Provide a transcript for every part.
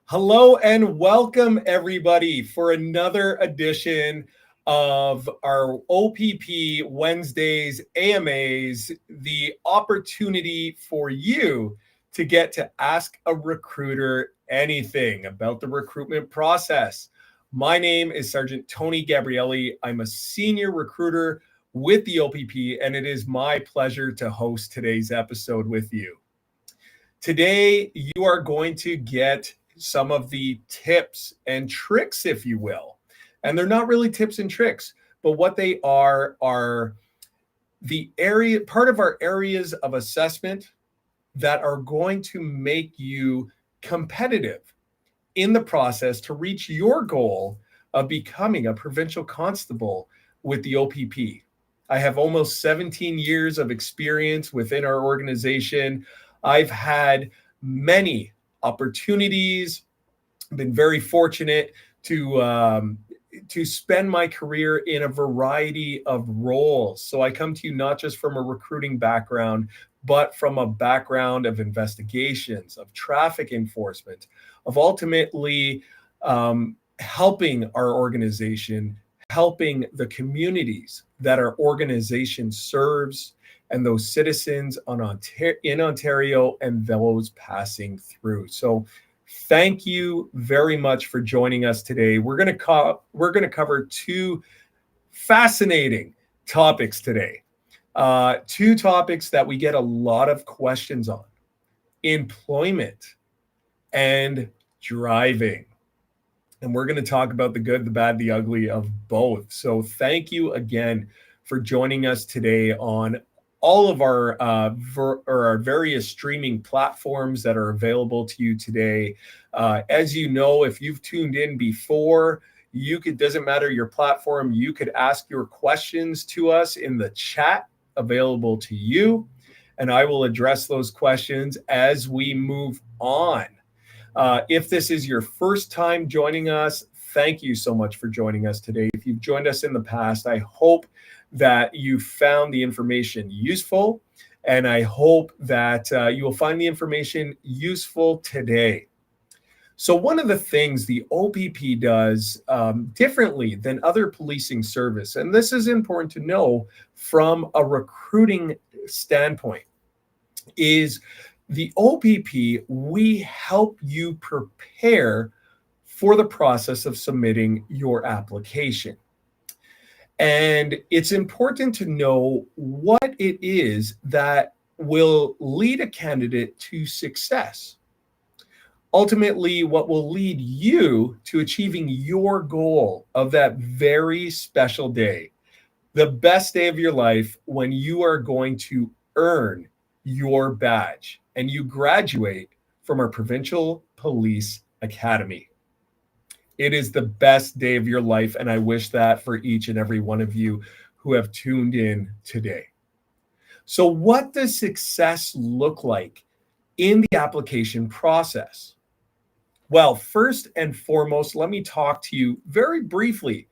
Hello and welcome everybody for another edition of our OPP Wednesdays AMAs, the opportunity for you to get to ask a recruiter anything about the recruitment process. My name is Sergeant Tony Gabrielli. I'm a senior recruiter with the OPP, and it is my pleasure to host today's episode with you. Today, you are going to get some of the tips and tricks, if you will. And they're not really tips and tricks, but what they are the part of our areas of assessment that are going to make you competitive in the process to reach your goal of becoming a provincial constable with the OPP. I have almost 17 years of experience within our organization. I've had many opportunities, been very fortunate to spend my career in a variety of roles. So I come to you not just from a recruiting background, but from a background of investigations, of traffic enforcement, of ultimately helping our organization, helping the communities that our organization serves, and those citizens in Ontario and those passing through. So thank you very much for joining us today. We're going to cover two fascinating topics today. Two topics that we get a lot of questions on: employment and driving. And we're going to talk about the good, the bad, the ugly of both. So thank you again for joining us today on all of our various streaming platforms that are available to you today. As you know, if you've tuned in before, doesn't matter your platform, you could ask your questions to us in the chat available to you, and I will address those questions as we move on. If this is your first time joining us, thank you so much for joining us today. If you've joined us in the past, I hope that you found the information useful, and I hope that you will find the information useful today. So one of the things the OPP does differently than other policing service, and this is important to know from a recruiting standpoint, is the OPP, we help you prepare for the process of submitting your application. And it's important to know what it is that will lead a candidate to success. Ultimately, what will lead you to achieving your goal of that very special day, the best day of your life, when you are going to earn your badge and you graduate from our Provincial Police Academy. It is the best day of your life, and I wish that for each and every one of you who have tuned in today. So what does success look like in the application process? Well, first and foremost, let me talk to you very briefly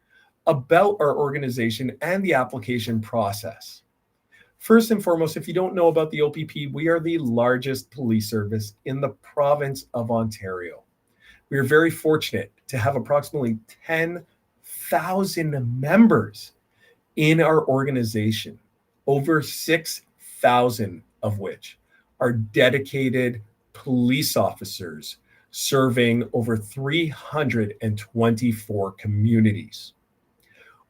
about our organization and the application process. First and foremost, if you don't know about the OPP, we are the largest police service in the province of Ontario. We are very fortunate to have approximately 10,000 members in our organization, over 6,000 of which are dedicated police officers serving over 324 communities.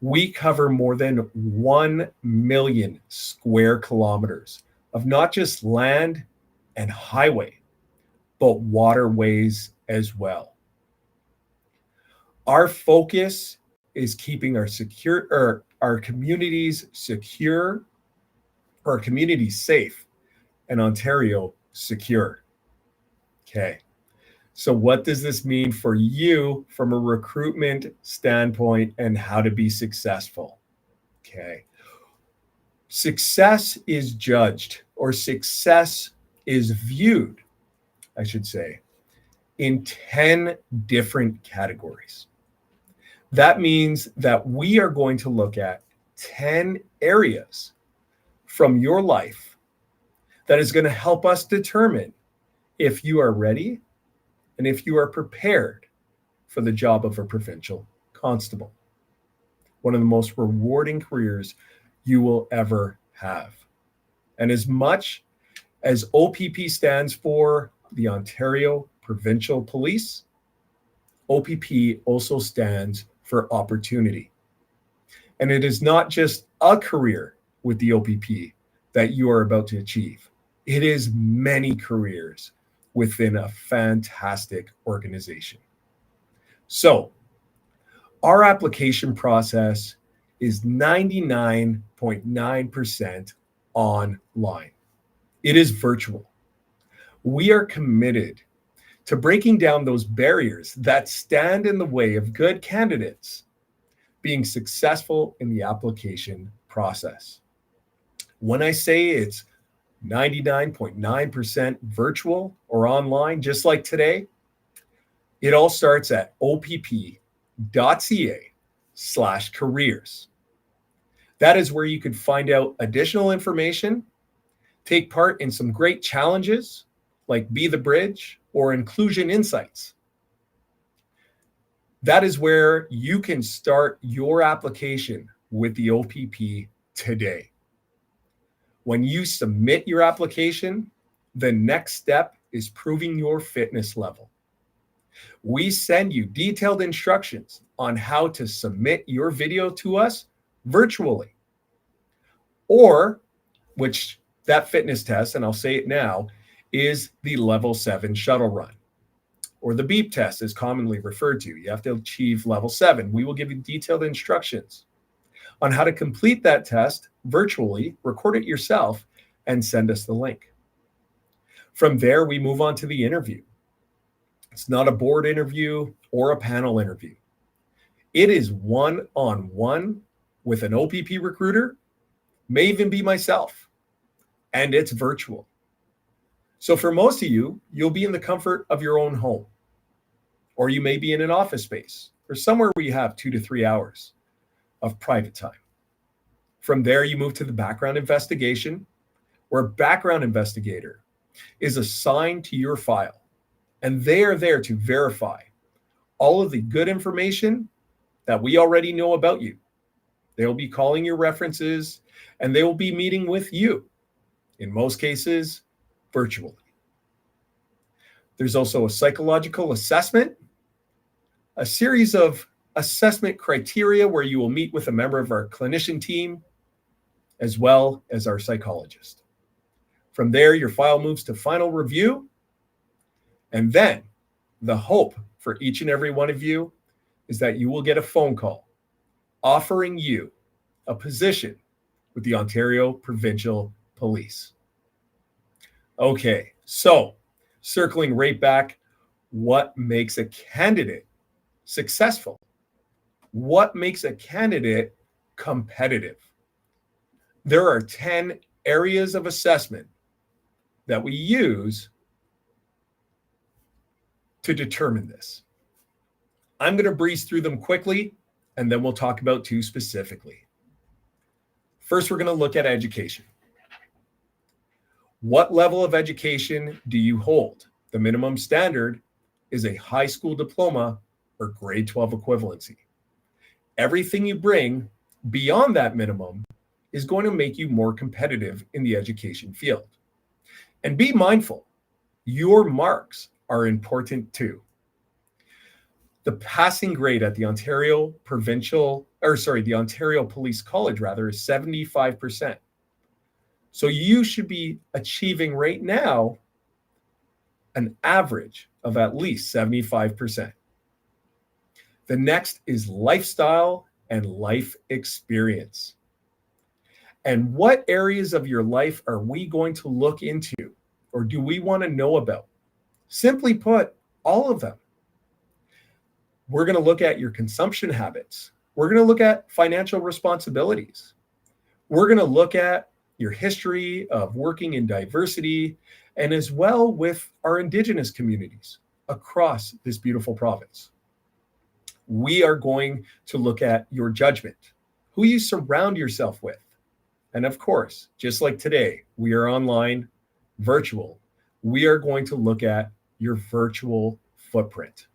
We cover more than 1 million square kilometers of not just land and highway, but waterways as well. Our focus is keeping our communities secure, our communities safe, and Ontario secure. Okay. So what does this mean for you from a recruitment standpoint and how to be successful? Okay. Success is judged, or success is viewed, I should say, in 10 different categories. That means that we are going to look at 10 areas from your life that is going to help us determine if you are ready and if you are prepared for the job of a provincial constable. One of the most rewarding careers you will ever have. And as much as OPP stands for the Ontario Provincial Police, OPP also stands for opportunity. And it is not just a career with the OPP that you are about to achieve. It is many careers within a fantastic organization. So, our application process is 99.9% online. It is virtual. We are committed to breaking down those barriers that stand in the way of good candidates being successful in the application process. When I say it's 99.9% virtual or online, just like today, it all starts at opp.ca/careers. That is where you can find out additional information, take part in some great challenges like Be the Bridge or Inclusion Insights. That is where you can start your application with the OPP today. When you submit your application, the next step is proving your fitness level. We send you detailed instructions on how to submit your video to us virtually, or which that fitness test, and I'll say it now, is the level 7 shuttle run, or the beep test is commonly referred to. You have to achieve level 7. We will give you detailed instructions on how to complete that test virtually, record it yourself, and send us the link. From there, we move on to the interview. It's not a board interview or a panel interview. It is one-on-one with an OPP recruiter, may even be myself, and it's virtual. So for most of you, you'll be in the comfort of your own home, or you may be in an office space or somewhere where you have 2 to 3 hours of private time. From there, you move to the background investigation, where a background investigator is assigned to your file, and they are there to verify all of the good information that we already know about you. They will be calling your references, and they will be meeting with you, in most cases, virtually. There's also a psychological assessment, a series of assessment criteria where you will meet with a member of our clinician team, as well as our psychologist. From there, your file moves to final review. And then the hope for each and every one of you is that you will get a phone call offering you a position with the Ontario Provincial Police. Okay, so circling right back, what makes a candidate successful? What makes a candidate competitive? There are 10 areas of assessment that we use to determine this. I'm going to breeze through them quickly, and then we'll talk about 2 specifically. First, we're going to look at education. What level of education do you hold? The minimum standard is a high school diploma or grade 12 equivalency. Everything you bring beyond that minimum is going to make you more competitive in the education field. And be mindful, your marks are important too. The passing grade at the Ontario Police College is 75%. So you should be achieving right now an average of at least 75%. The next is lifestyle and life experience. And what areas of your life are we going to look into, or do we want to know about? Simply put, all of them. We're going to look at your consumption habits. We're going to look at financial responsibilities. We're going to look at your history of working in diversity, and as well with our Indigenous communities across this beautiful province. We are going to look at your judgment, who you surround yourself with. And of course, just like today, we are online, virtual. We are going to look at your virtual footprint.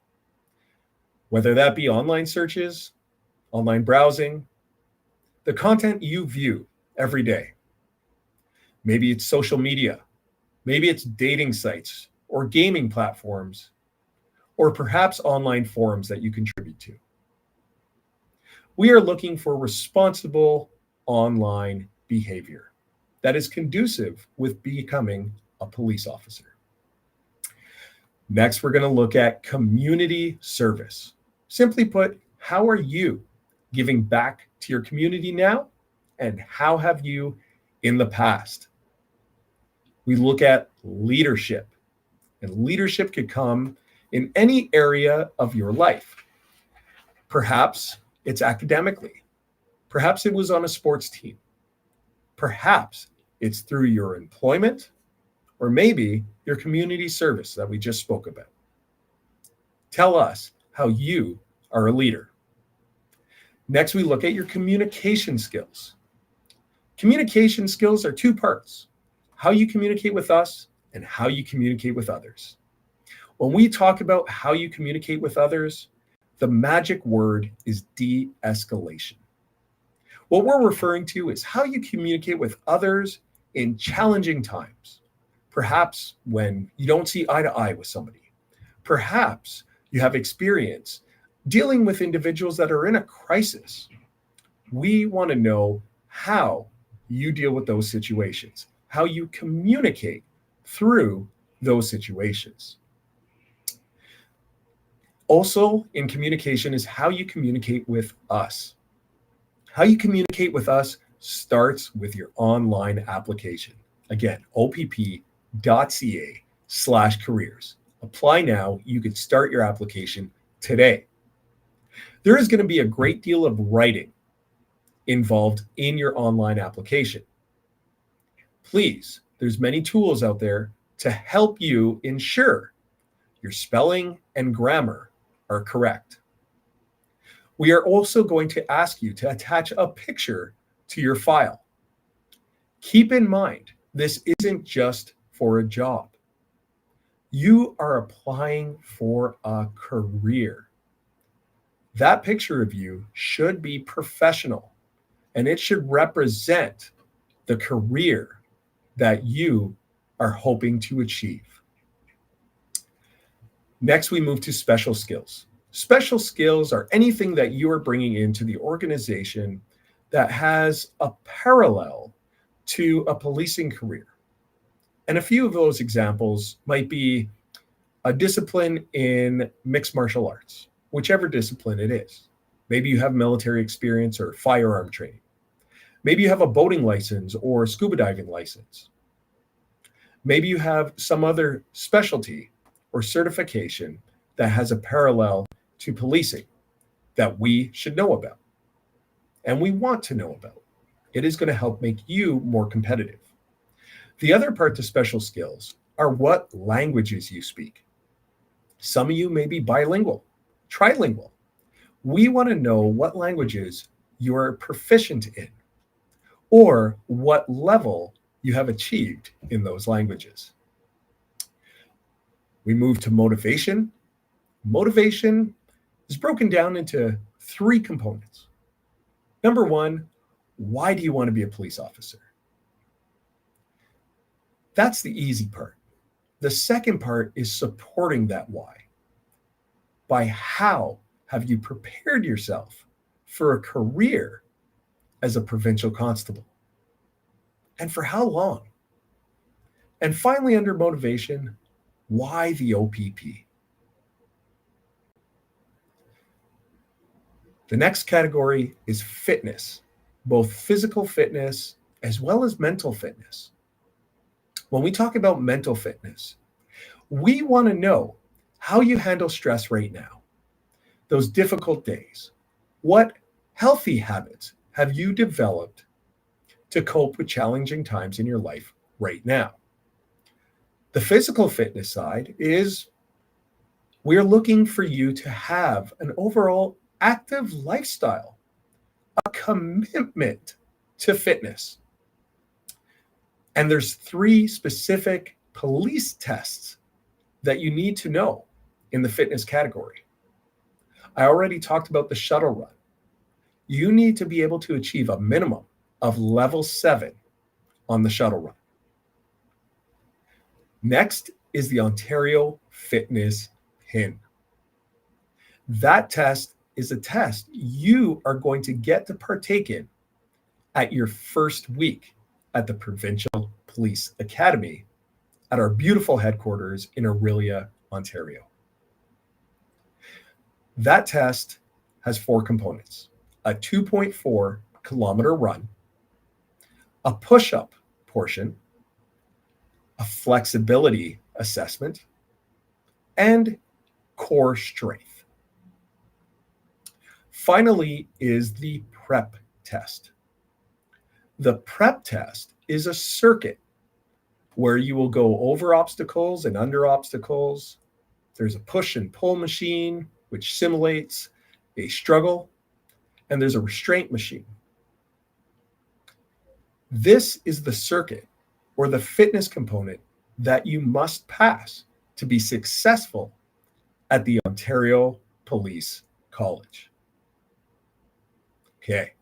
Whether that be online searches, online browsing, the content you view every day. Maybe it's social media, maybe it's dating sites or gaming platforms, or perhaps online forums that you contribute to. We are looking for responsible online behavior that is conducive with becoming a police officer. Next, we're going to look at community service. Simply put, how are you giving back to your community now, and how have you in the past? We look at leadership, and leadership could come in any area of your life. Perhaps it's academically. Perhaps it was on a sports team. Perhaps it's through your employment, or maybe your community service that we just spoke about. Tell us how you are a leader. Next, we look at your communication skills. Communication skills are two parts: how you communicate with us and how you communicate with others. When we talk about how you communicate with others, the magic word is de-escalation. What we're referring to is how you communicate with others in challenging times. Perhaps when you don't see eye to eye with somebody. Perhaps you have experience dealing with individuals that are in a crisis. We want to know how you deal with those situations, how you communicate through those situations. Also, in communication is how you communicate with us. How you communicate with us starts with your online application. Again, opp.ca/careers. Apply now. You can start your application today. There is going to be a great deal of writing involved in your online application. Please, there's many tools out there to help you ensure your spelling and grammar are correct. We are also going to ask you to attach a picture to your file. Keep in mind, this isn't just for a job. You are applying for a career. That picture of you should be professional, and it should represent the career that you are hoping to achieve. Next, we move to special skills. Special skills are anything that you are bringing into the organization that has a parallel to a policing career. And a few of those examples might be a discipline in mixed martial arts, whichever discipline it is. Maybe you have military experience or firearm training. Maybe you have a boating license or scuba diving license. Maybe you have some other specialty or certification that has a parallel to policing that we should know about and we want to know about. It is going to help make you more competitive. The other part to special skills are what languages you speak. Some of you may be bilingual, trilingual. We want to know what languages you're proficient in or what level you have achieved in those languages. We move to motivation. Motivation is broken down into three components. Number one, why do you want to be a police officer? That's the easy part. The second part is supporting that why. By how have you prepared yourself for a career as a provincial constable? And for how long? And finally, under motivation, why the OPP? The next category is fitness, both physical fitness as well as mental fitness. When we talk about mental fitness, we want to know how you handle stress right now, those difficult days. What healthy habits have you developed to cope with challenging times in your life right now? The physical fitness side is we're looking for you to have an overall active lifestyle, a commitment to fitness. And there's three specific police tests that you need to know in the fitness category. I already talked about the shuttle run. You need to be able to achieve a minimum of level 7 on the shuttle run. Next is the Ontario Fitness PIN. That test is a test you are going to get to partake in at your first week at the Provincial Police Academy at our beautiful headquarters in Orillia, Ontario. That test has 4 components: a 2.4 kilometer run, a push-up portion, a flexibility assessment, and core strength. Finally is the prep test. The prep test is a circuit where you will go over obstacles and under obstacles. There's a push and pull machine, which simulates a struggle, and there's a restraint machine. This is the circuit or the fitness component that you must pass to be successful at the Ontario Police College. Okay,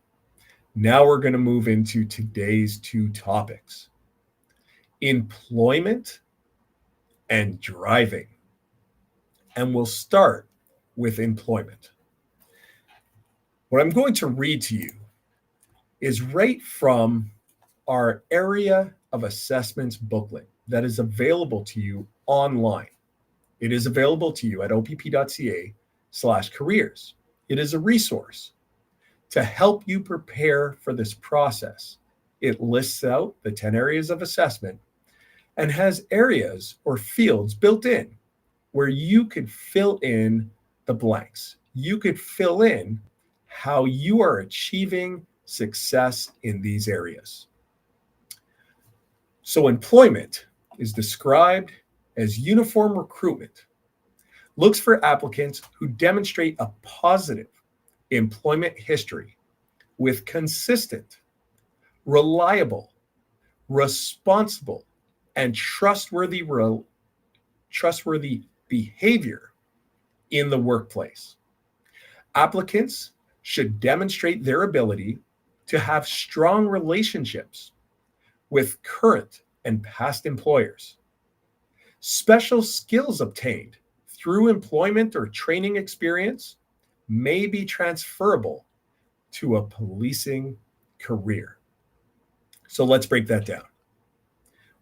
now we're going to move into today's 2 topics: employment and driving. And we'll start with employment. What I'm going to read to you is right from our area of assessments booklet that is available to you online. It is available to you at opp.ca/careers. It is a resource to help you prepare for this process. It lists out the 10 areas of assessment and has areas or fields built in where you could fill in the blanks. You could fill in how you are achieving success in these areas. So employment is described as uniform recruitment. Looks for applicants who demonstrate a positive employment history with consistent, reliable, responsible, and trustworthy behavior in the workplace. Applicants should demonstrate their ability to have strong relationships with current and past employers. Special skills obtained through employment or training experience may be transferable to a policing career. So let's break that down.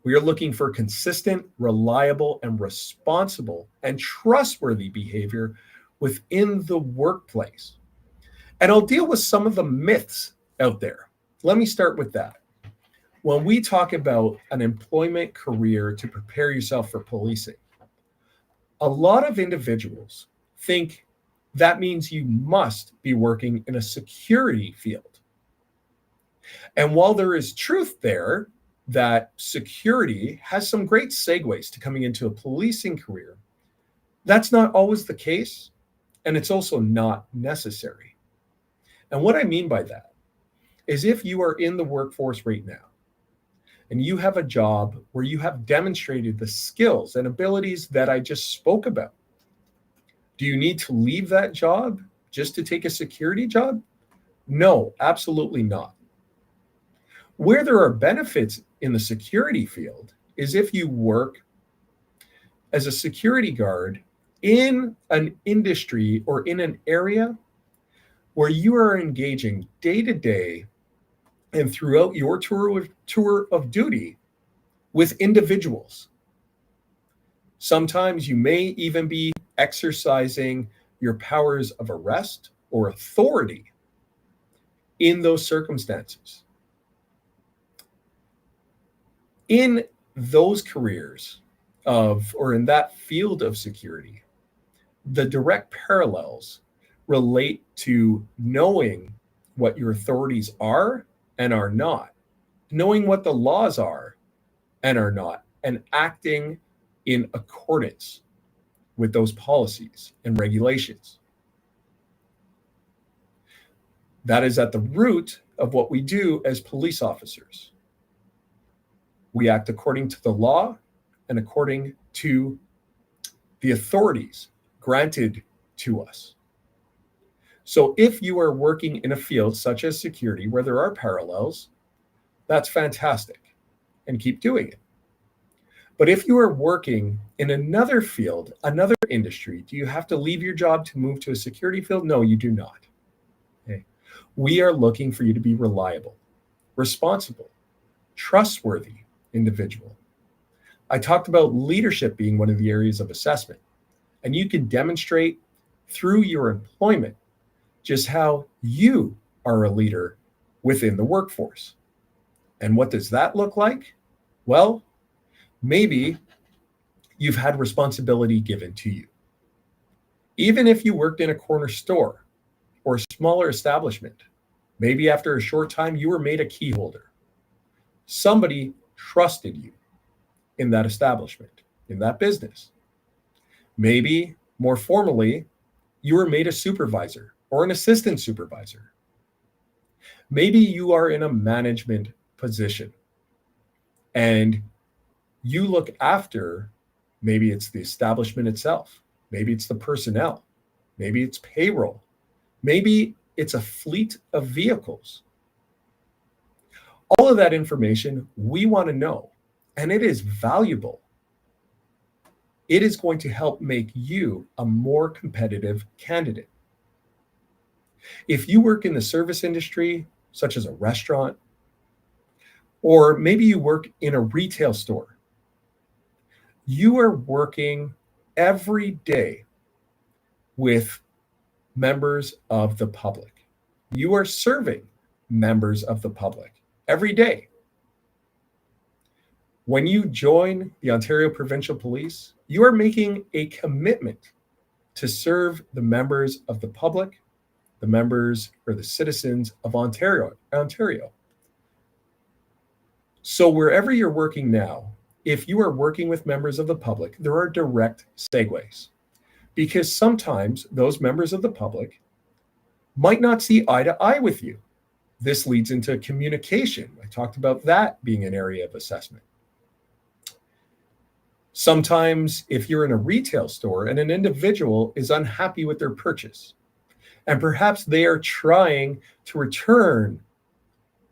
We are looking for consistent, reliable, and responsible and trustworthy behavior within the workplace. And I'll deal with some of the myths out there. Let me start with that. When we talk about an employment career to prepare yourself for policing, a lot of individuals think that means you must be working in a security field. And while there is truth there, that security has some great segues to coming into a policing career, that's not always the case, and it's also not necessary. And what I mean by that is if you are in the workforce right now, and you have a job where you have demonstrated the skills and abilities that I just spoke about, do you need to leave that job just to take a security job? No, absolutely not. Where there are benefits in the security field is if you work as a security guard in an industry or in an area where you are engaging day to day and throughout your tour of duty with individuals. Sometimes you may even be exercising your powers of arrest or authority in those circumstances. In those careers or in that field of security, the direct parallels relate to knowing what your authorities are and are not, knowing what the laws are and are not, and acting in accordance with those policies and regulations. That is at the root of what we do as police officers. We act according to the law and according to the authorities granted to us. So if you are working in a field such as security where there are parallels, that's fantastic and keep doing it. But if you are working in another field, another industry, do you have to leave your job to move to a security field? No, you do not. Okay. We are looking for you to be reliable, responsible, trustworthy individual. I talked about leadership being one of the areas of assessment, and you can demonstrate through your employment just how you are a leader within the workforce. And what does that look like? Well, maybe you've had responsibility given to you. Even if you worked in a corner store or a smaller establishment, maybe after a short time you were made a key holder. Somebody trusted you in that establishment, in that business. Maybe more formally, you were made a supervisor or an assistant supervisor. Maybe you are in a management position and you look after, maybe it's the establishment itself, maybe it's the personnel, maybe it's payroll, maybe it's a fleet of vehicles. All of that information we want to know, and it is valuable. It is going to help make you a more competitive candidate. If you work in the service industry, such as a restaurant, or maybe you work in a retail store, you are working every day with members of the public. You are serving members of the public every day. When you join the Ontario Provincial Police, you are making a commitment to serve the members of the public, the members or the citizens of Ontario. So wherever you're working now, if you are working with members of the public, there are direct segues, because sometimes those members of the public might not see eye to eye with you. This leads into communication. I talked about that being an area of assessment. Sometimes if you're in a retail store and an individual is unhappy with their purchase, and perhaps they are trying to return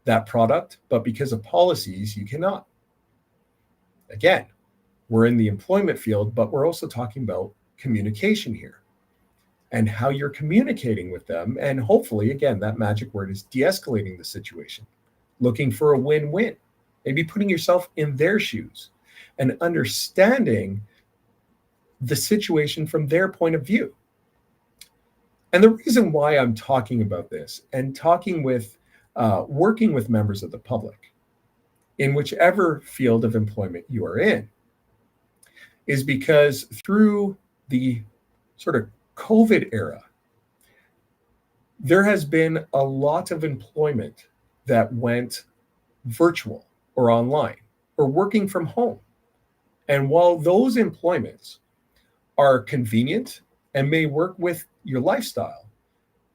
that product, but because of policies, you cannot. Again, we're in the employment field, but we're also talking about communication here and how you're communicating with them. And hopefully, again, that magic word is de-escalating the situation, looking for a win-win, maybe putting yourself in their shoes and understanding the situation from their point of view. And the reason why I'm talking about this and talking with, working with members of the public in whichever field of employment you are in is because through the sort of COVID era, there has been a lot of employment that went virtual or online or working from home. And while those employments are convenient and may work with your lifestyle,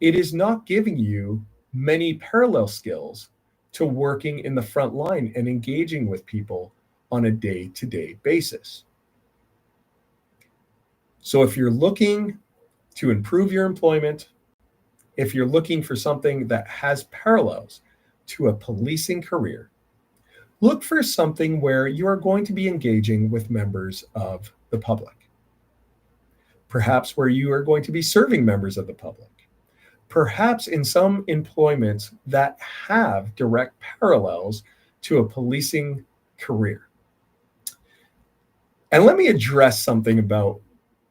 it is not giving you many parallel skills to working in the front line and engaging with people on a day-to-day basis. So if you're looking to improve your employment, if you're looking for something that has parallels to a policing career, look for something where you are going to be engaging with members of the public. Perhaps where you are going to be serving members of the public. Perhaps in some employments that have direct parallels to a policing career. And let me address something about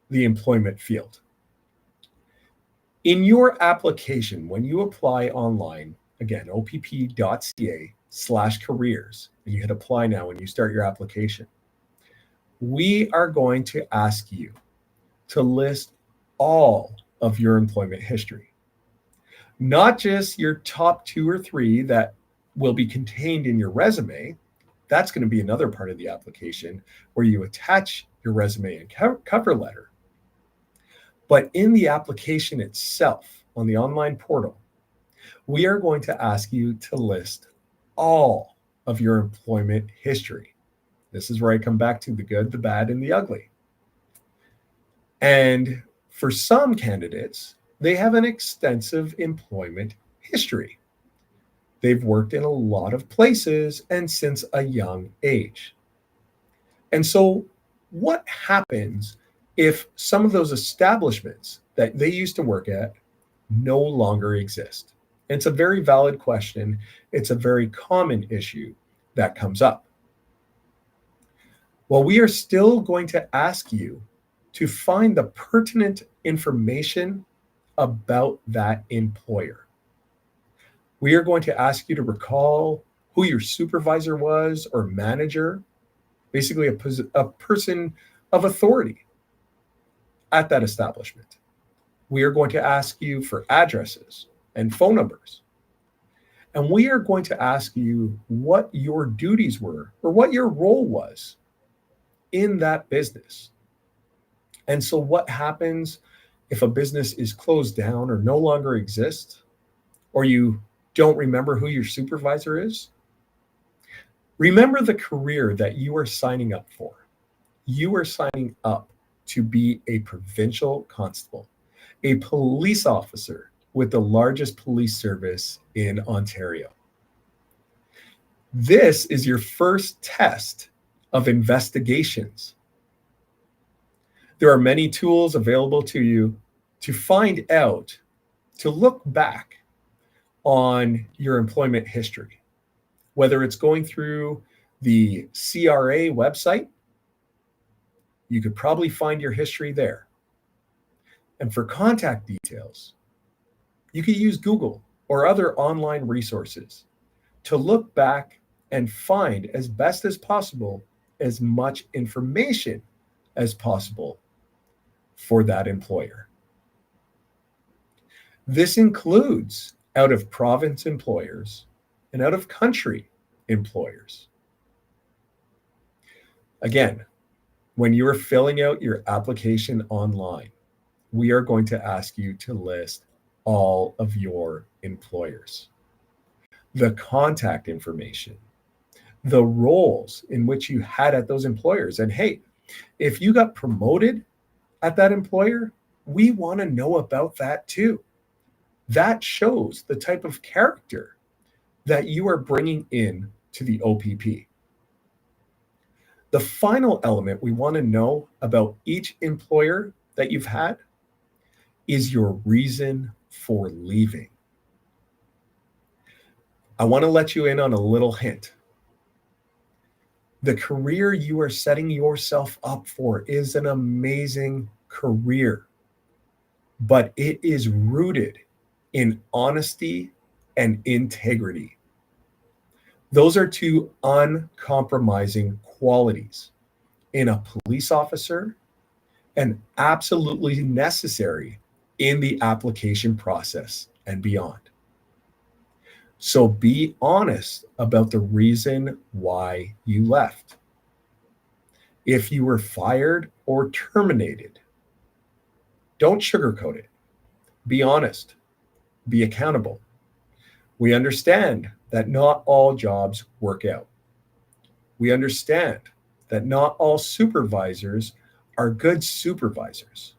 the employment field. In your application, when you apply online, again, opp.ca/careers, and you hit apply now when you start your application, we are going to ask you to list all of your employment history. Not just your top 2 or 3 that will be contained in your resume. That's going to be another part of the application where you attach your resume and cover letter. But in the application itself, on the online portal, we are going to ask you to list all of your employment history. This is where I come back to the good, the bad, and the ugly. And For some candidates, they have an extensive employment history. They've worked in a lot of places and since a young age. And so, what happens if some of those establishments that they used to work at no longer exist? It's a very valid question. It's a very common issue that comes up. Well, we are still going to ask you to find the pertinent information about that employer. We are going to ask you to recall who your supervisor was or manager, basically a person of authority at that establishment. We are going to ask you for addresses and phone numbers. And we are going to ask you what your duties were or what your role was in that business. And so, what happens if a business is closed down or no longer exists, or you don't remember who your supervisor is? Remember the career that you are signing up for. You are signing up to be a provincial constable, a police officer with the largest police service in Ontario. This is your first test of investigations. There are many tools available to you to find out, to look back on your employment history, whether it's going through the CRA website. You could probably find your history there. And for contact details, you could use Google or other online resources to look back and find, as best as possible, as much information as possible for that employer. This includes out of province employers and out of country employers. Again, when you are filling out your application online, we are going to ask you to list all of your employers, the contact information, the roles in which you had at those employers. And hey, if you got promoted at that employer, we want to know about that too. That shows the type of character that you are bringing in to the OPP. The final element we want to know about each employer that you've had is your reason for leaving. I want to let you in on a little hint. The career you are setting yourself up for is an amazing career, but it is rooted in honesty and integrity. Those are two uncompromising qualities in a police officer and absolutely necessary in the application process and beyond. So be honest about the reason why you left. If you were fired or terminated, don't sugarcoat it. Be honest. Be accountable. We understand that not all jobs work out. We understand that not all supervisors are good supervisors.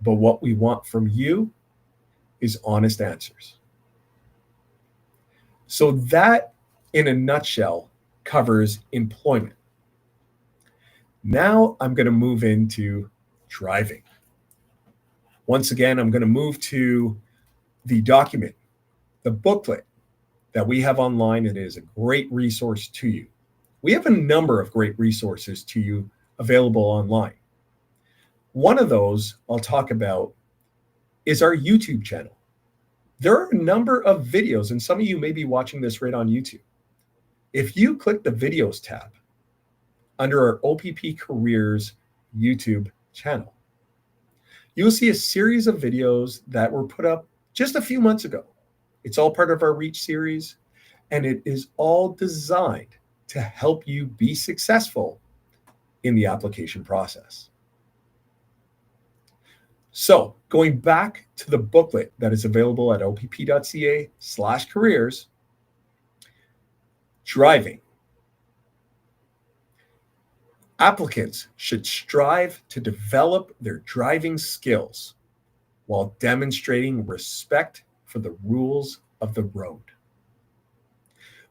But what we want from you is honest answers. So that, in a nutshell, covers employment. Now I'm going to move into driving. Once again, I'm going to move to the document, the booklet that we have online. It is a great resource to you. We have a number of great resources to you available online. One of those I'll talk about is our YouTube channel. There are a number of videos, and some of you may be watching this right on YouTube. If you click the videos tab under our OPP Careers YouTube channel, you'll see a series of videos that were put up just a few months ago. It's all part of our Reach series, and it is all designed to help you be successful in the application process. So going back to the booklet that is available at opp.ca/careers, driving. Applicants should strive to develop their driving skills while demonstrating respect for the rules of the road,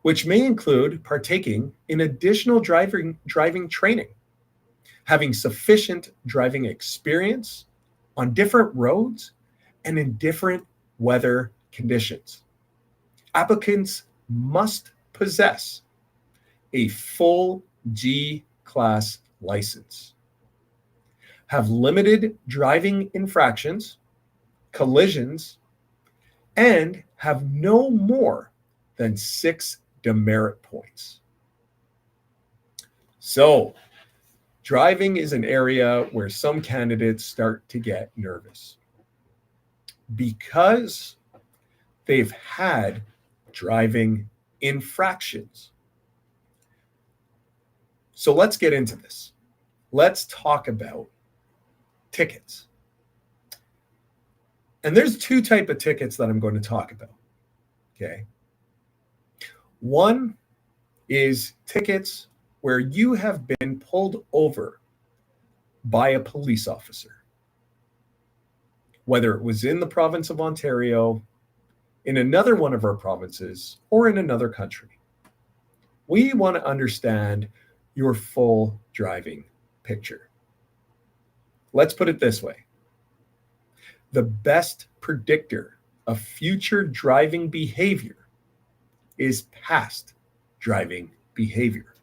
which may include partaking in additional driving training, having sufficient driving experience on different roads and in different weather conditions. Applicants must possess a full G class license, have limited driving infractions, collisions, and have no more than 6 demerit points. So, driving is an area where some candidates start to get nervous because they've had driving infractions. So let's get into this. Let's talk about tickets. And there's 2 types of tickets that I'm going to talk about. Okay. One is tickets where you have been pulled over by a police officer, whether it was in the province of Ontario, in another one of our provinces, or in another country. We want to understand your full driving picture. Let's put it this way. The best predictor of future driving behavior is past driving behavior.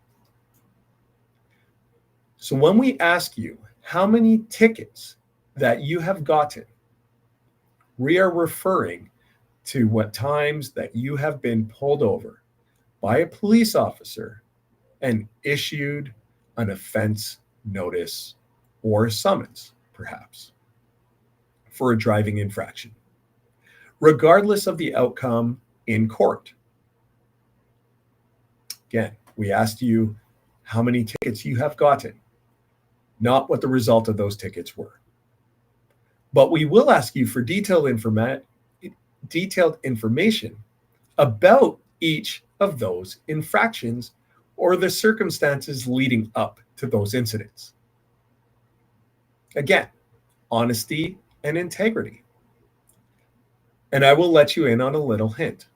So when we ask you how many tickets that you have gotten, we are referring to what times that you have been pulled over by a police officer and issued an offense notice or summons, perhaps, for a driving infraction, regardless of the outcome in court. Again, we asked you how many tickets you have gotten, not what the result of those tickets were. But we will ask you for detailed information about each of those infractions or the circumstances leading up to those incidents. Again, honesty and integrity. And I will let you in on a little hint.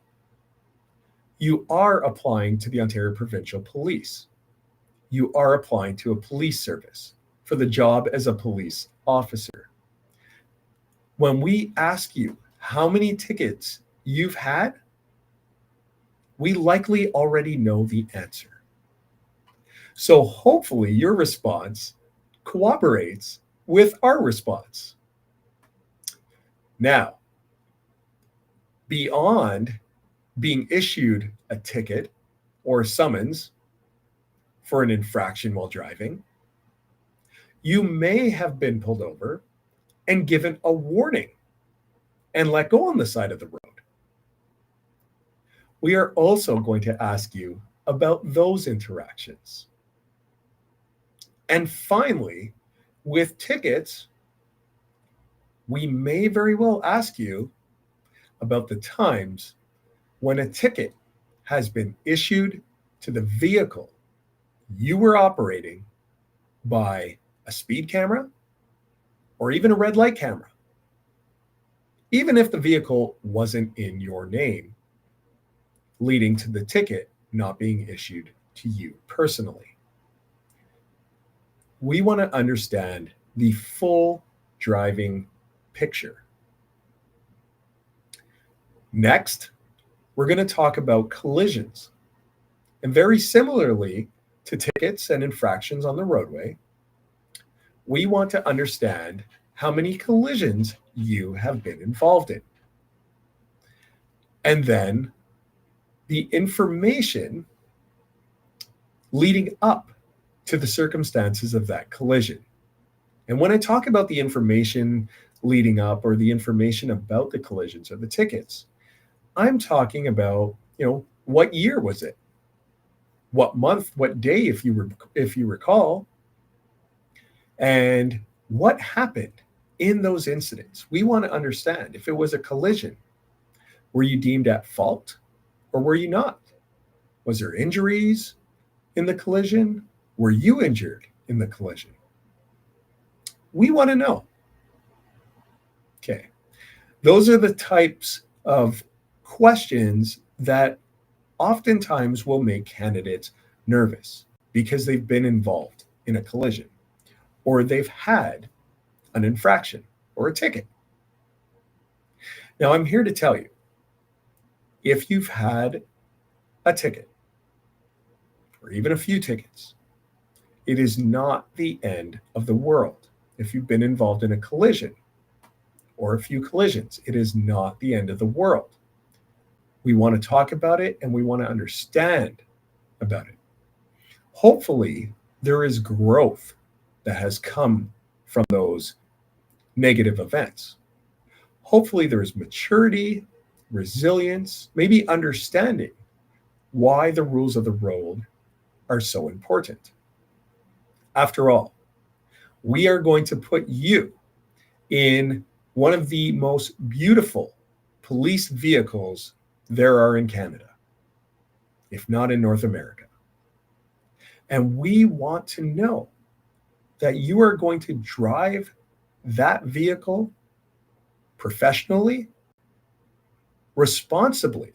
You are applying to the Ontario Provincial Police. You are applying to a police service for the job as a police officer. When we ask you how many tickets you've had, we likely already know the answer. So hopefully your response cooperates with our response. Now, beyond being issued a ticket or a summons for an infraction while driving, you may have been pulled over and given a warning and let go on the side of the road. We are also going to ask you about those interactions. And finally, with tickets, we may very well ask you about the times when a ticket has been issued to the vehicle you were operating by a speed camera or even a red light camera, even if the vehicle wasn't in your name, leading to the ticket not being issued to you personally. We want to understand the full driving picture. Next, we're going to talk about collisions. And very similarly to tickets and infractions on the roadway, we want to understand how many collisions you have been involved in. And then the information leading up to the circumstances of that collision. And when I talk about the information leading up or the information about the collisions or the tickets, I'm talking about, what year was it? What month, what day, if you recall, and what happened in those incidents. We want to understand if it was a collision, were you deemed at fault or were you not? Was there injuries in the collision? Were you injured? in the collision? We want to know. Okay. Those are the types of questions that oftentimes will make candidates nervous because they've been involved in a collision or they've had an infraction or a ticket. Now, I'm here to tell you, if you've had a ticket or even a few tickets, it is not the end of the world. If you've been involved in a collision or a few collisions, it is not the end of the world. We want to talk about it and we want to understand about it. Hopefully, there is growth that has come from those negative events. Hopefully, there is maturity, resilience, maybe understanding why the rules of the road are so important. After all, we are going to put you in one of the most beautiful police vehicles there are in Canada, if not in North America. And we want to know that you are going to drive that vehicle professionally, responsibly,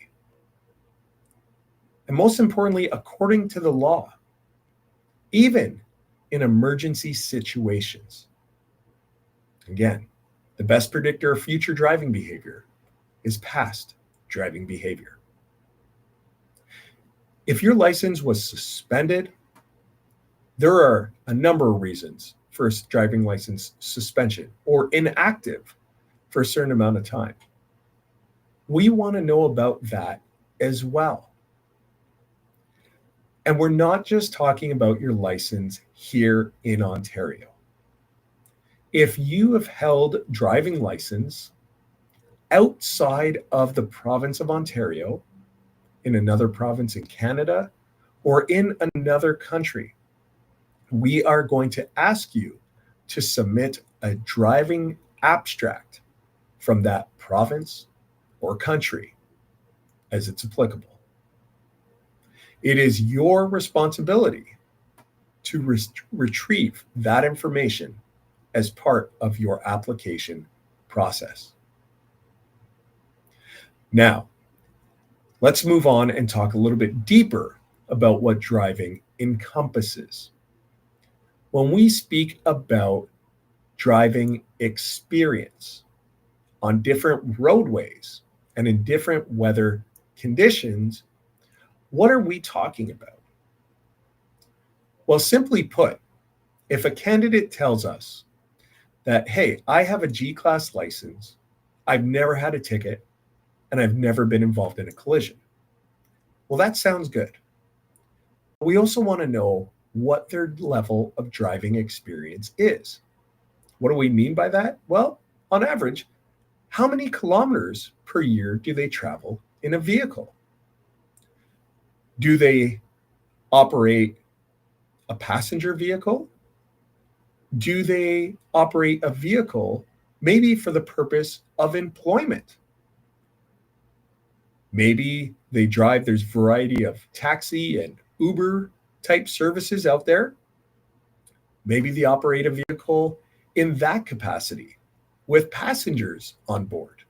and most importantly, according to the law, even in emergency situations. Again, the best predictor of future driving behavior is past driving behavior. If your license was suspended, there are a number of reasons for a driving license suspension or inactive for a certain amount of time. We want to know about that as well. And we're not just talking about your license here in Ontario. If you have held driving license outside of the province of Ontario, in another province in Canada, or in another country, we are going to ask you to submit a driving abstract from that province or country as it's applicable. It is your responsibility to retrieve that information as part of your application process. Now, let's move on and talk a little bit deeper about what driving encompasses. When we speak about driving experience on different roadways and in different weather conditions, what are we talking about? Well, simply put, if a candidate tells us that, hey, I have a G-class license, I've never had a ticket, and I've never been involved in a collision. Well, that sounds good. We also want to know what their level of driving experience is. What do we mean by that? Well, on average, how many kilometers per year do they travel in a vehicle? Do they operate a passenger vehicle? Do they operate a vehicle maybe for the purpose of employment? Maybe they drive, there's a variety of taxi and Uber type services out there. Maybe they operate a vehicle in that capacity with passengers on board.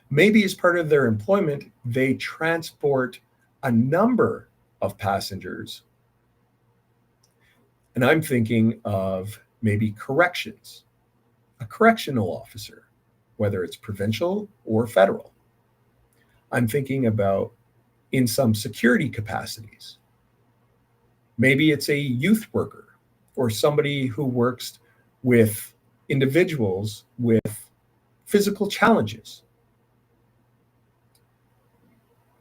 Maybe as part of their employment, they transport a number of passengers. And I'm thinking of maybe corrections, a correctional officer, whether it's provincial or federal. I'm thinking about in some security capacities. Maybe it's a youth worker or somebody who works with individuals with physical challenges.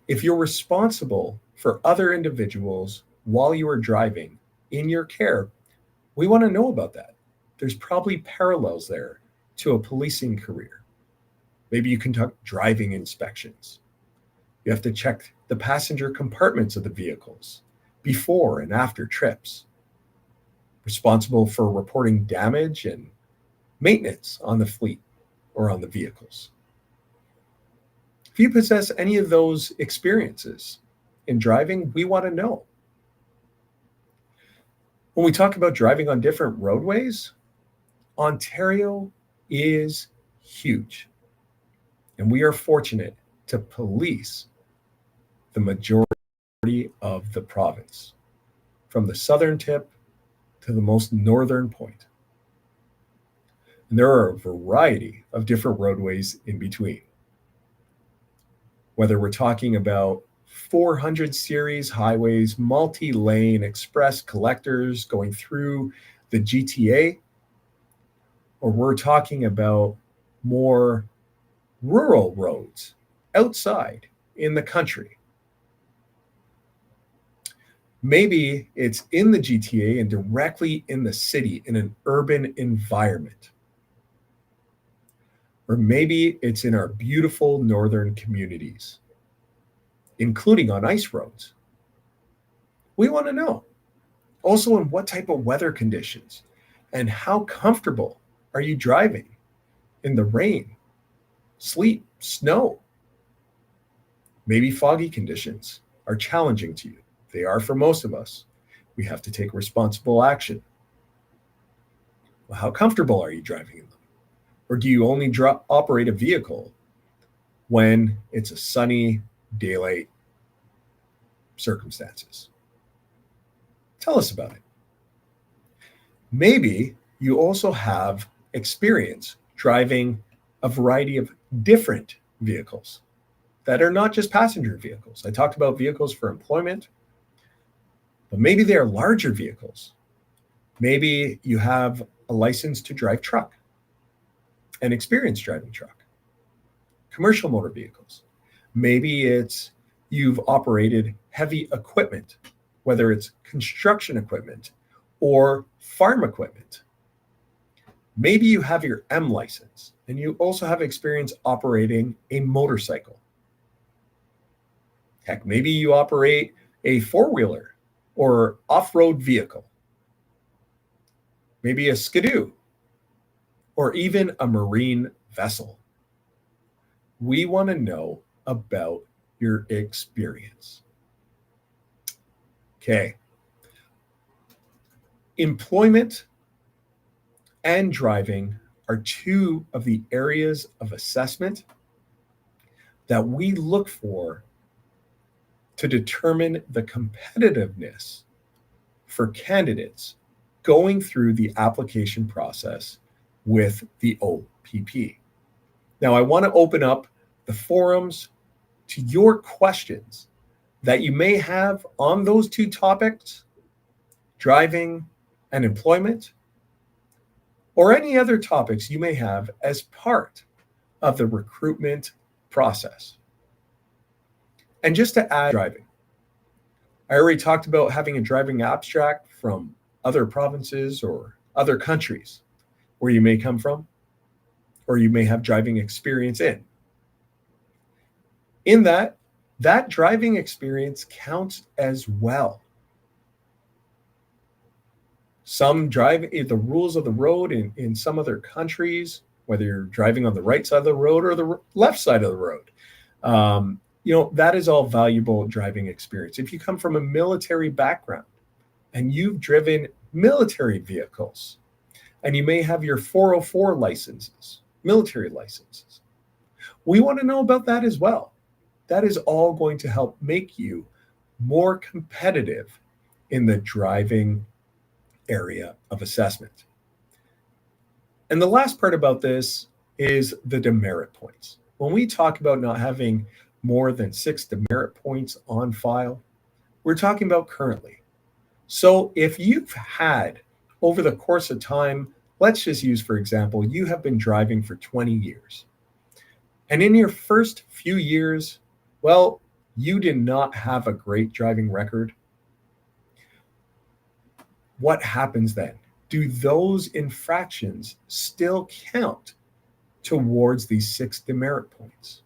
If you're responsible for other individuals while you are driving in your care, we want to know about that. There's probably parallels there to a policing career. Maybe you conduct driving inspections. You have to check the passenger compartments of the vehicles before and after trips. Responsible for reporting damage and maintenance on the fleet or on the vehicles. If you possess any of those experiences in driving, we want to know. When we talk about driving on different roadways, Ontario is huge. And we are fortunate to police the majority of the province, from the southern tip to the most northern point. And there are a variety of different roadways in between. Whether we're talking about 400 series highways, multi-lane express collectors going through the GTA, or we're talking about more rural roads outside in the country. Maybe it's in the GTA and directly in the city in an urban environment. Or maybe it's in our beautiful northern communities, including on ice roads. We want to know also in what type of weather conditions and how comfortable are you driving in the rain, sleet, snow. Maybe foggy conditions are challenging to you. They are for most of us. We have to take responsible action. Well, how comfortable are you driving in them? Or do you only operate a vehicle when it's a sunny daylight circumstances? Tell us about it. Maybe you also have experience driving a variety of different vehicles that are not just passenger vehicles. I talked about vehicles for employment, but maybe they are larger vehicles. Maybe you have a license to drive truck, an experience driving truck, commercial motor vehicles. Maybe it's you've operated heavy equipment, whether it's construction equipment or farm equipment. Maybe you have your M license and you also have experience operating a motorcycle. Heck, maybe you operate a four-wheeler or off-road vehicle. Maybe a skidoo or even a marine vessel. We want to know about your experience. Okay. Employment and driving are two of the areas of assessment that we look for to determine the competitiveness for candidates going through the application process with the OPP. Now, I want to open up the forums to your questions that you may have on those two topics, driving and employment, or any other topics you may have as part of the recruitment process. And just to add driving, I already talked about having a driving abstract from other provinces or other countries where you may come from, or you may have driving experience in. In that driving experience counts as well. Some drive the rules of the road in some other countries, whether you're driving on the right side of the road or the left side of the road. That is all valuable driving experience. If you come from a military background and you've driven military vehicles, and you may have your 404 licenses, military licenses, we want to know about that as well. That is all going to help make you more competitive in the driving area of assessment. And the last part about this is the demerit points. When we talk about not having more than 6 demerit points on file, we're talking about currently. So if you've had over the course of time, let's just use, for example, you have been driving for 20 years. And in your first few years, well, you did not have a great driving record. What happens then? Do those infractions still count towards these 6 demerit points?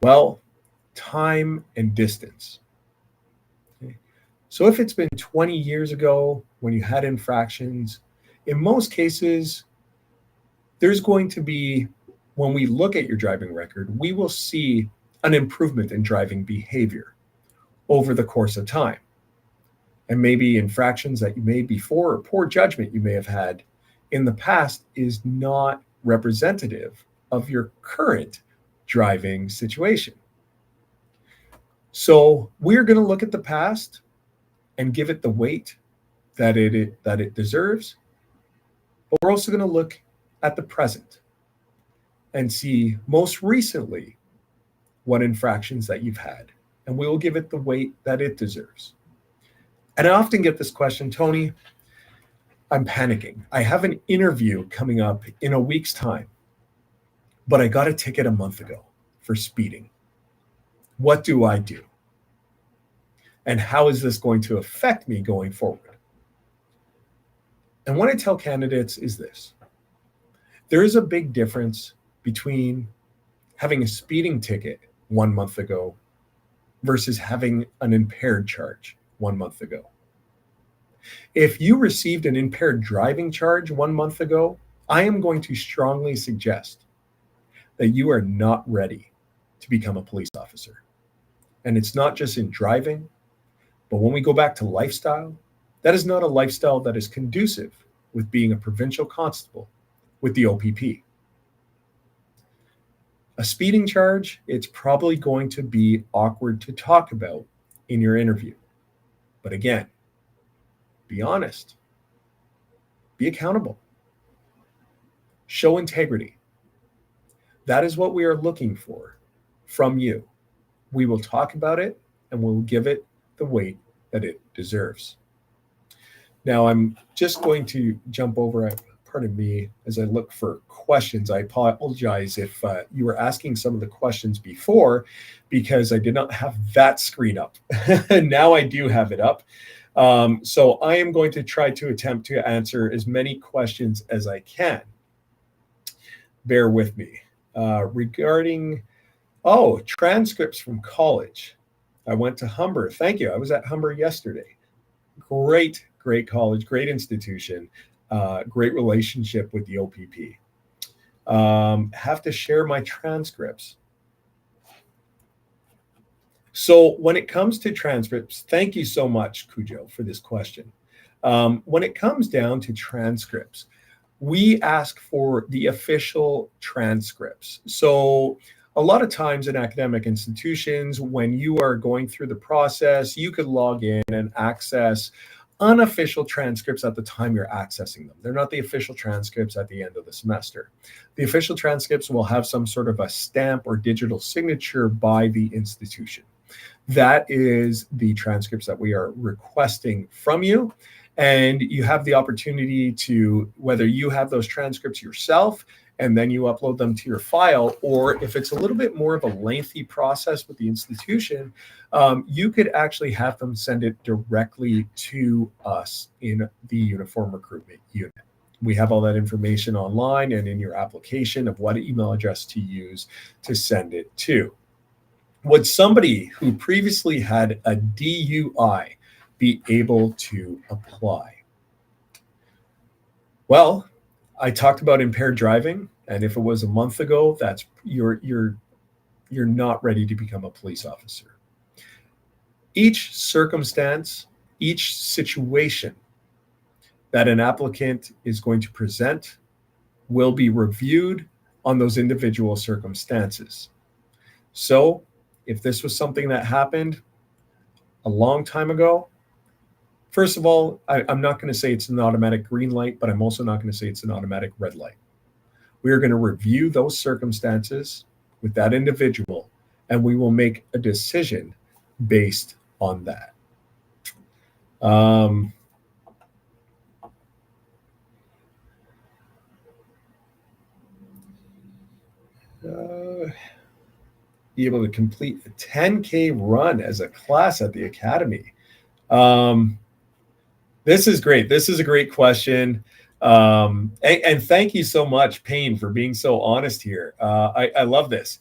Well, time and distance. Okay. So if it's been 20 years ago when you had infractions, in most cases, there's going to be, when we look at your driving record, we will see an improvement in driving behavior over the course of time. and maybe infractions that you made before or poor judgment you may have had in the past is not representative of your current driving situation. So we're going to look at the past and give it the weight that it deserves, but we're also going to look at the present and see most recently what infractions that you've had, and we will give it the weight that it deserves. And I often get this question, Tony, I'm panicking. I have an interview coming up in a week's time, but I got a ticket a month ago for speeding. What do I do? And how is this going to affect me going forward? And what I tell candidates is this. There is a big difference between having a speeding ticket 1 month ago versus having an impaired charge 1 month ago. If you received an impaired driving charge 1 month ago, I am going to strongly suggest that you are not ready to become a police officer. And it's not just in driving, but when we go back to lifestyle, that is not a lifestyle that is conducive with being a provincial constable with the OPP. A speeding charge, it's probably going to be awkward to talk about in your interview. But again, be honest, be accountable, show integrity. That is what we are looking for from you. We will talk about it and we'll give it the weight that it deserves. Now, I'm just going to jump over, pardon me, as I look for questions. I apologize if you were asking some of the questions before because I did not have that screen up. Now I do have it up. So I am going to try to attempt to answer as many questions as I can. Bear with me. Regarding, transcripts from college. I went to Humber. Thank you. I was at Humber yesterday. Great college, great institution, great relationship with the OPP. Have to share my transcripts. So when it comes to transcripts, thank you so much, Cujo, for this question. When it comes down to transcripts, we ask for the official transcripts. So a lot of times in academic institutions, when you are going through the process, you could log in and access unofficial transcripts at the time you're accessing them. They're not the official transcripts at the end of the semester. The official transcripts will have some sort of a stamp or digital signature by the institution. That is the transcripts that we are requesting from you. And you have the opportunity to, whether you have those transcripts yourself and then you upload them to your file, or if it's a little bit more of a lengthy process with the institution, you could actually have them send it directly to us in the Uniform Recruitment Unit. We have all that information online and in your application of what email address to use to send it to. Would somebody who previously had a DUI be able to apply? Well, I talked about impaired driving, and if it was a month ago, that's you're not ready to become a police officer. Each circumstance, each situation that an applicant is going to present will be reviewed on those individual circumstances. So if this was something that happened a long time ago, first of all, I'm not going to say it's an automatic green light, but I'm also not going to say it's an automatic red light. We are going to review those circumstances with that individual, and we will make a decision based on that. Be able to complete a 10K run as a class at the academy. This is great. This is a great question. And thank you so much, Payne, for being so honest here. I love this.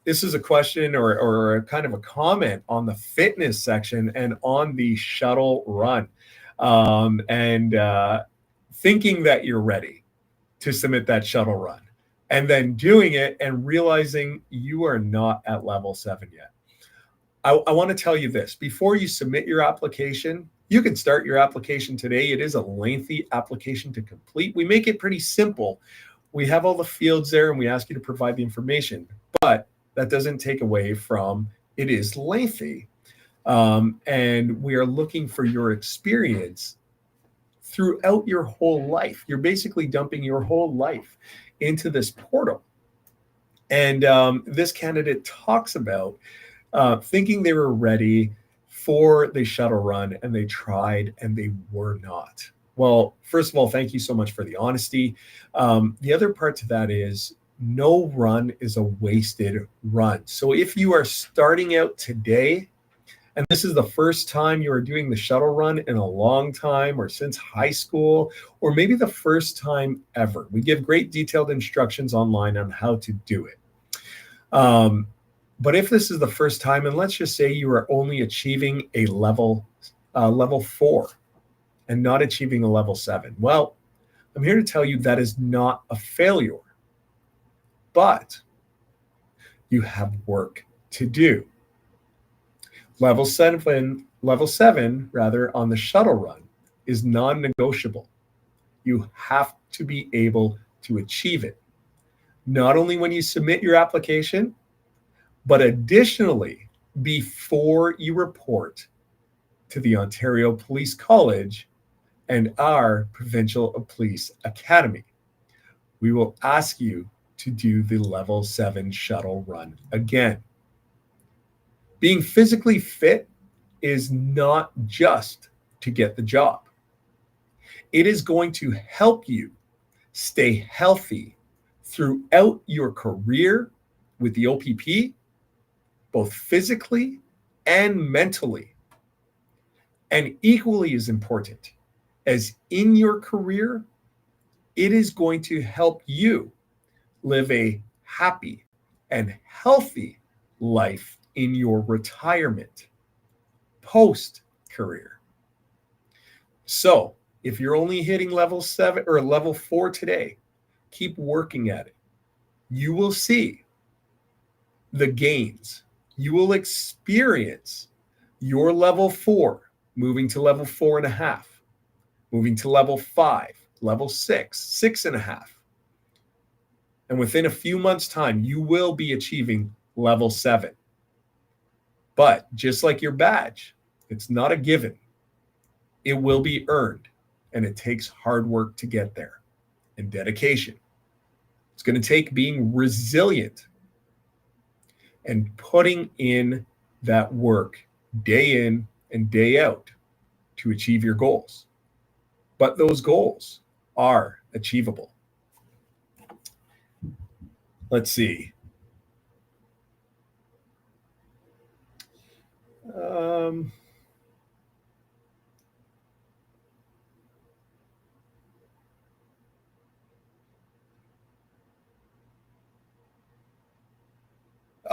This is a question or a kind of a comment on the fitness section and on the shuttle run. Thinking that you're ready to submit that shuttle run and then doing it and realizing you are not at level 7 yet. I want to tell you this before you submit your application. You can start your application today. It is a lengthy application to complete. We make it pretty simple. We have all the fields there and we ask you to provide the information, but that doesn't take away from it is lengthy. And we are looking for your experience throughout your whole life. You're basically dumping your whole life into this portal. And this candidate talks about thinking they were ready for the shuttle run and they tried and they were not. Well, first of all, thank you so much for the honesty. The other part to that is no run is a wasted run. So if you are starting out today, and this is the first time you are doing the shuttle run in a long time or since high school, or maybe the first time ever, we give great detailed instructions online on how to do it. But if this is the first time, and let's just say you are only achieving a level 4 and not achieving a level 7, well, I'm here to tell you that is not a failure, but you have work to do. Level 7 rather on the shuttle run is non-negotiable. You have to be able to achieve it. Not only when you submit your application, but additionally, before you report to the Ontario Police College and our Provincial Police Academy. We will ask you to do the level 7 shuttle run again. Being physically fit is not just to get the job. It is going to help you stay healthy throughout your career with the OPP, both physically and mentally. And equally as important as in your career, it is going to help you live a happy and healthy life in your retirement, post-career. So if you're only hitting level 7 or level 4 today, keep working at it. You will see the gains. You will experience your level 4 moving to level 4.5, moving to level 5, level 6, 6.5. And within a few months' time, you will be achieving level 7. But just like your badge, it's not a given. It will be earned, and it takes hard work to get there and dedication. It's going to take being resilient and putting in that work day in and day out to achieve your goals. But those goals are achievable. Let's see.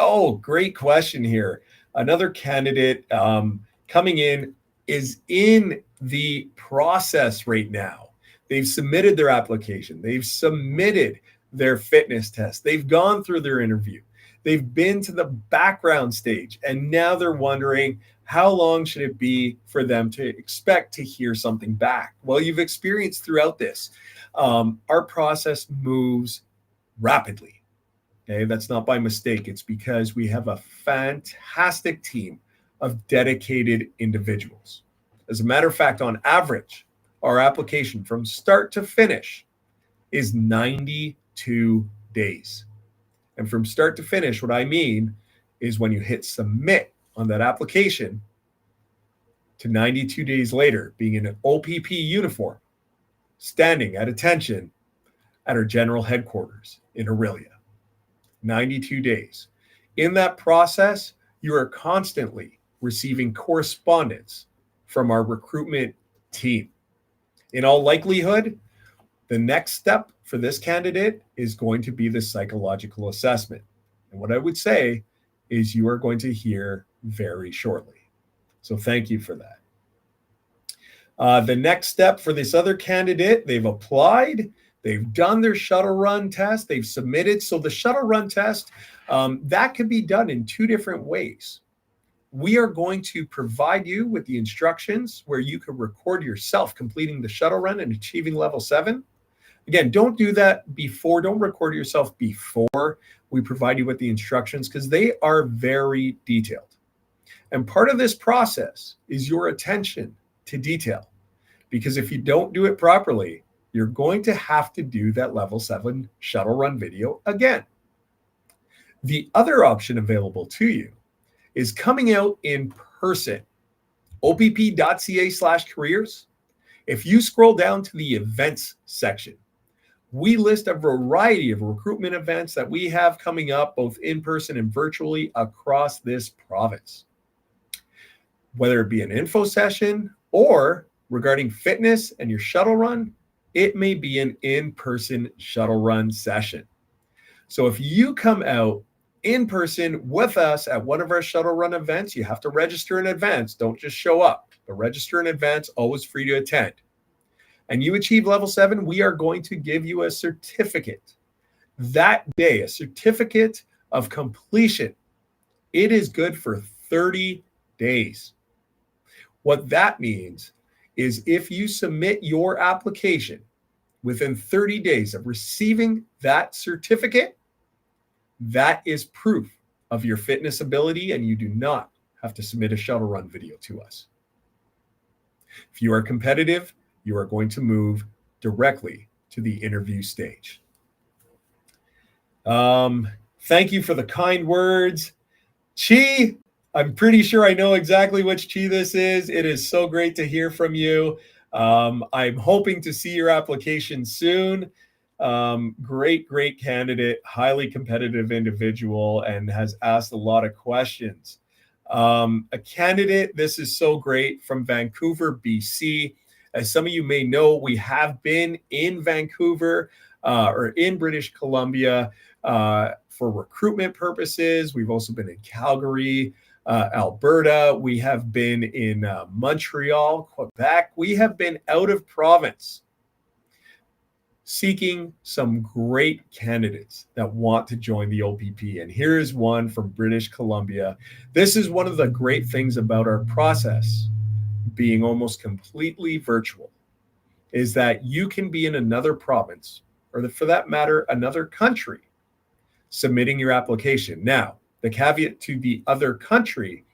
Oh, great question here. Another candidate coming in is in the process right now. They've submitted their application. They've submitted their fitness test. They've gone through their interview. They've been to the background stage, and now they're wondering, how long should it be for them to expect to hear something back? Well, you've experienced throughout this. Our process moves rapidly. Okay, that's not by mistake. It's because we have a fantastic team of dedicated individuals. As a matter of fact, on average, our application from start to finish is 92 days. And from start to finish, what I mean is when you hit submit on that application to 92 days later, being in an OPP uniform, standing at attention at our general headquarters in Orillia. 92 days. In that process, you are constantly receiving correspondence from our recruitment team. In all likelihood, the next step for this candidate is going to be the psychological assessment. And what I would say is you are going to hear very shortly. So thank you for that. The next step for this other candidate, they've applied. They've done their shuttle run test. They've submitted. So the shuttle run test, that could be done in 2 different ways. we are going to provide you with the instructions where you can record yourself completing the shuttle run and achieving level 7. Again, don't do that before, don't record yourself before we provide you with the instructions, because they are very detailed. And part of this process is your attention to detail, because if you don't do it properly, you're going to have to do that level 7 shuttle run video again. The other option available to you is coming out in person. opp.ca/careers. If you scroll down to the events section, we list a variety of recruitment events that we have coming up, both in person and virtually, across this province. Whether it be an info session or regarding fitness and your shuttle run, it may be an in-person shuttle run session. So if you come out in person with us at one of our shuttle run events, you have to register in advance. Don't just show up, but register in advance, always free to attend. And you achieve level 7, we are going to give you a certificate that day, a certificate of completion. It is good for 30 days. What that means is if you submit your application within 30 days of receiving that certificate, that is proof of your fitness ability, and you do not have to submit a shuttle run video to us. If you are competitive, you are going to move directly to the interview stage. Thank you for the kind words. Chi, I'm pretty sure I know exactly which Chi this is. It is so great to hear from you. I'm hoping to see your application soon. Great candidate, highly competitive individual, and has asked a lot of questions. A candidate, this is so great, from Vancouver, BC. As some of you may know, we have been in Vancouver or in British Columbia for recruitment purposes. We've also been in Calgary, Alberta. We have been in Montreal, Quebec. We have been out of province seeking some great candidates that want to join the OPP. And here is one from British Columbia. This is one of the great things about our process being almost completely virtual, is that you can be in another province, or for that matter, another country, submitting your application. Now, the caveat to the other country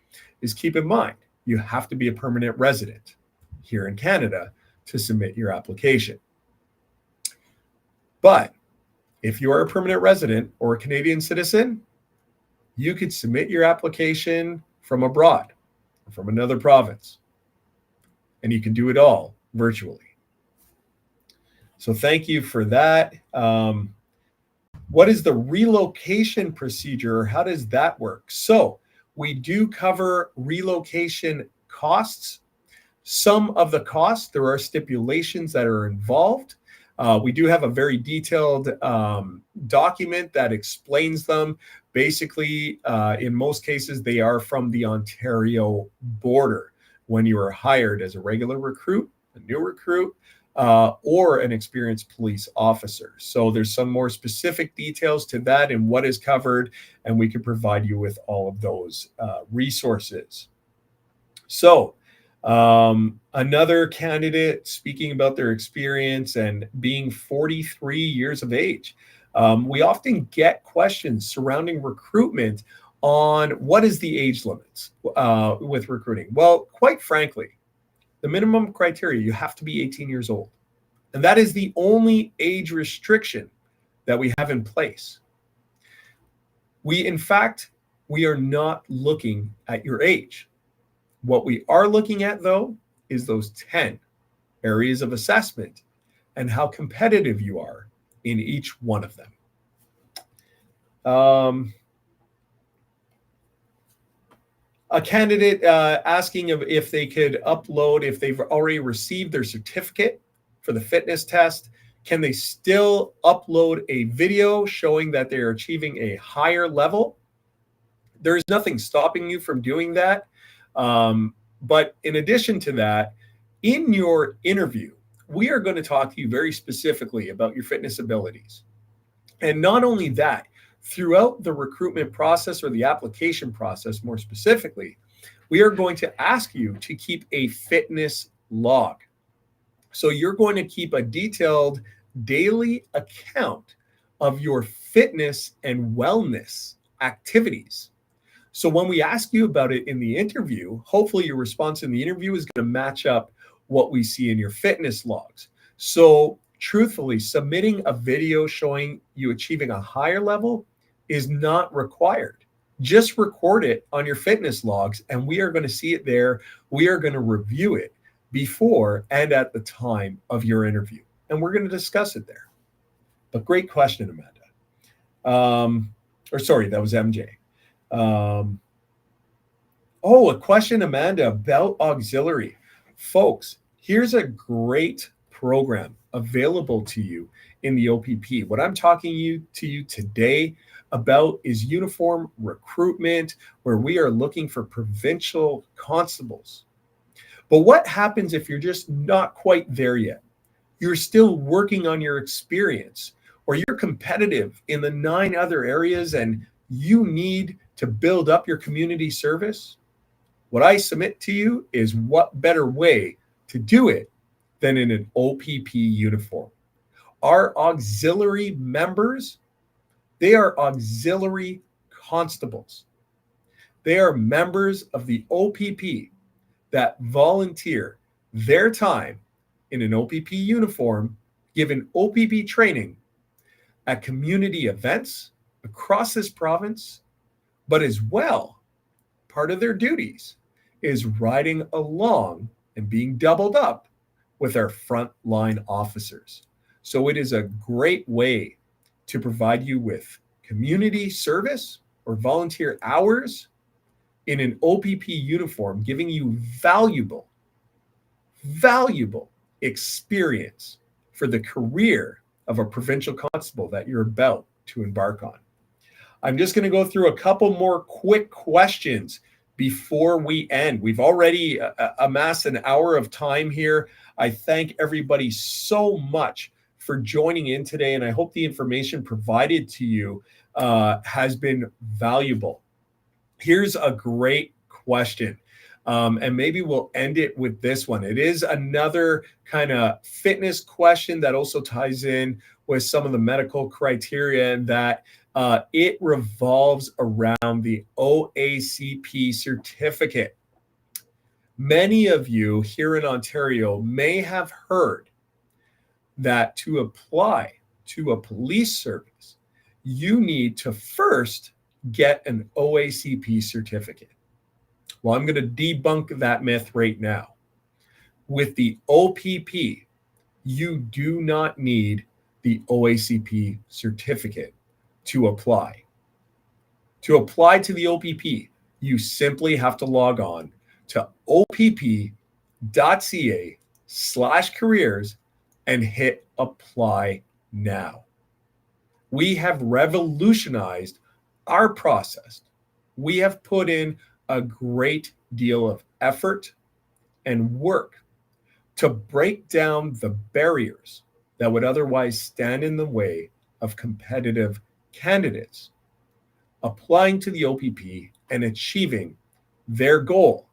is, keep in mind, you have to be a permanent resident here in Canada to submit your application. But if you are a permanent resident or a Canadian citizen, you could submit your application from abroad, from another province, and you can do it all virtually. So thank you for that. What is the relocation procedure? How does that work? So we do cover relocation costs. Some of the costs, there are stipulations that are involved. We do have a very detailed document that explains them. Basically, in most cases, they are from the Ontario border when you are hired as a regular recruit, a new recruit, or an experienced police officer. So there's some more specific details to that and what is covered, and we can provide you with all of those resources. So another candidate speaking about their experience and being 43 years of age. We often get questions surrounding recruitment on what is the age limits with recruiting. Well, quite frankly, the minimum criteria, you have to be 18 years old. And that is the only age restriction that we have in place. In fact, we are not looking at your age. What we are looking at, though, is those 10 areas of assessment and how competitive you are in each one of them. A candidate asking if they could upload, if they've already received their certificate for the fitness test, can they still upload a video showing that they're achieving a higher level? There's nothing stopping you from doing that. But in addition to that, in your interview, we are going to talk to you very specifically about your fitness abilities. And not only that, Throughout the recruitment process, or the application process more specifically, we are going to ask you to keep a fitness log. So you're going to keep a detailed daily account of your fitness and wellness activities. So when we ask you about it in the interview, hopefully your response in the interview is going to match up what we see in your fitness logs. So truthfully, submitting a video showing you achieving a higher level is not required. Just record it on your fitness logs, and we are going to see it there. We are going to review it before and at the time of your interview, and we're going to discuss it there. But great question, Amanda. Or sorry, that was MJ. A question, Amanda, about auxiliary. Folks, here's a great program available to you in the OPP. What I'm talking to you today about is uniform recruitment, where we are looking for provincial constables. But what happens if you're just not quite there yet? You're still working on your experience, or you're competitive in the 9 other areas and you need to build up your community service? What I submit to you is, what better way to do it than in an OPP uniform? Our auxiliary members, they are auxiliary constables. They are members of the OPP that volunteer their time in an OPP uniform, given OPP training at community events across this province, but as well, part of their duties is riding along and being doubled up with our frontline officers. So it is a great way to provide you with community service or volunteer hours in an OPP uniform, giving you valuable experience for the career of a provincial constable that you're about to embark on. I'm just going to go through a couple more quick questions before we end. We've already amassed an hour of time here. I thank everybody so much for joining in today, and I hope the information provided to you has been valuable. Here's a great question, and maybe we'll end it with this one. It is another kind of fitness question that also ties in with some of the medical criteria, and that it revolves around the OACP certificate. Many of you here in Ontario may have heard that to apply to a police service, you need to first get an OACP certificate. Well, I'm going to debunk that myth right now. With the OPP, you do not need the OACP certificate to apply. To apply to the OPP, you simply have to log on to opp.ca/careers and hit apply now. We have revolutionized our process. We have put in a great deal of effort and work to break down the barriers that would otherwise stand in the way of competitive candidates applying to the OPP and achieving their goal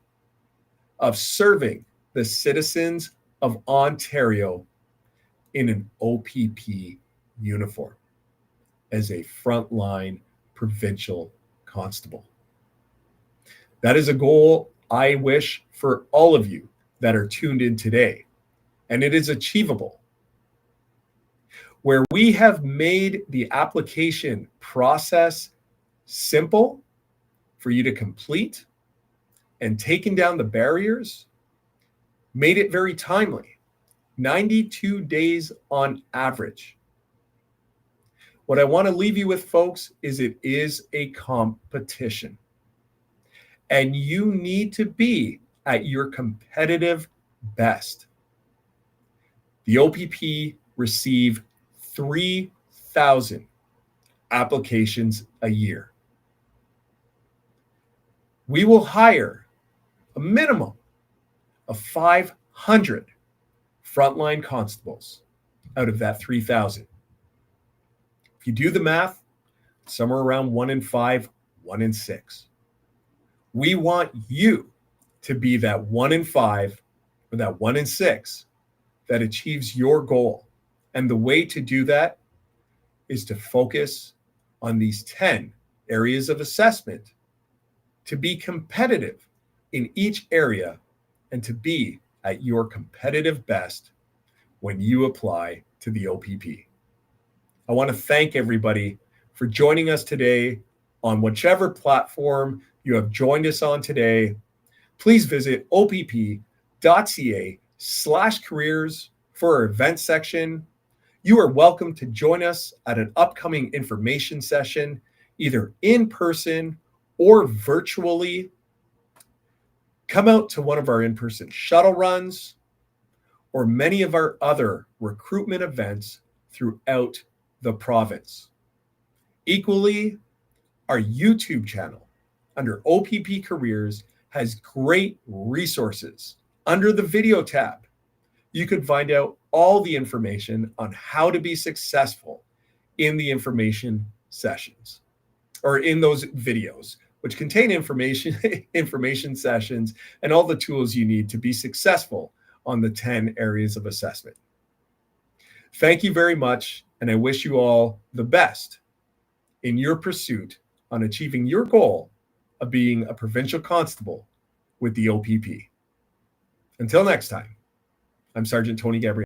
of serving the citizens of Ontario in an OPP uniform as a frontline provincial constable. That is a goal I wish for all of you that are tuned in today, and it is achievable. Where we have made the application process simple for you to complete and taken down the barriers, made it very timely, 92 days on average. What I want to leave you with, folks, is it is a competition. And you need to be at your competitive best. The OPP receive 3,000 applications a year. We will hire a minimum of 500 frontline constables out of that 3,000. If you do the math, somewhere around 1 in 5, 1 in 6. We want you to be that 1 in 5 or that 1 in 6 that achieves your goal. And the way to do that is to focus on these 10 areas of assessment, to be competitive in each area, and to be at your competitive best when you apply to the OPP. I want to thank everybody for joining us today on whichever platform you have joined us on today. Please visit opp.ca/careers for our event section. You are welcome to join us at an upcoming information session, either in person or virtually. Come out to one of our in-person shuttle runs or many of our other recruitment events throughout the province. Equally, our YouTube channel under OPP Careers has great resources. Under the video tab, you can find out all the information on how to be successful in the information sessions or in those videos, which contain information sessions and all the tools you need to be successful on the 10 areas of assessment. Thank you very much, and I wish you all the best in your pursuit on achieving your goal of being a provincial constable with the OPP. Until next time, I'm Sergeant Tony Gabriel.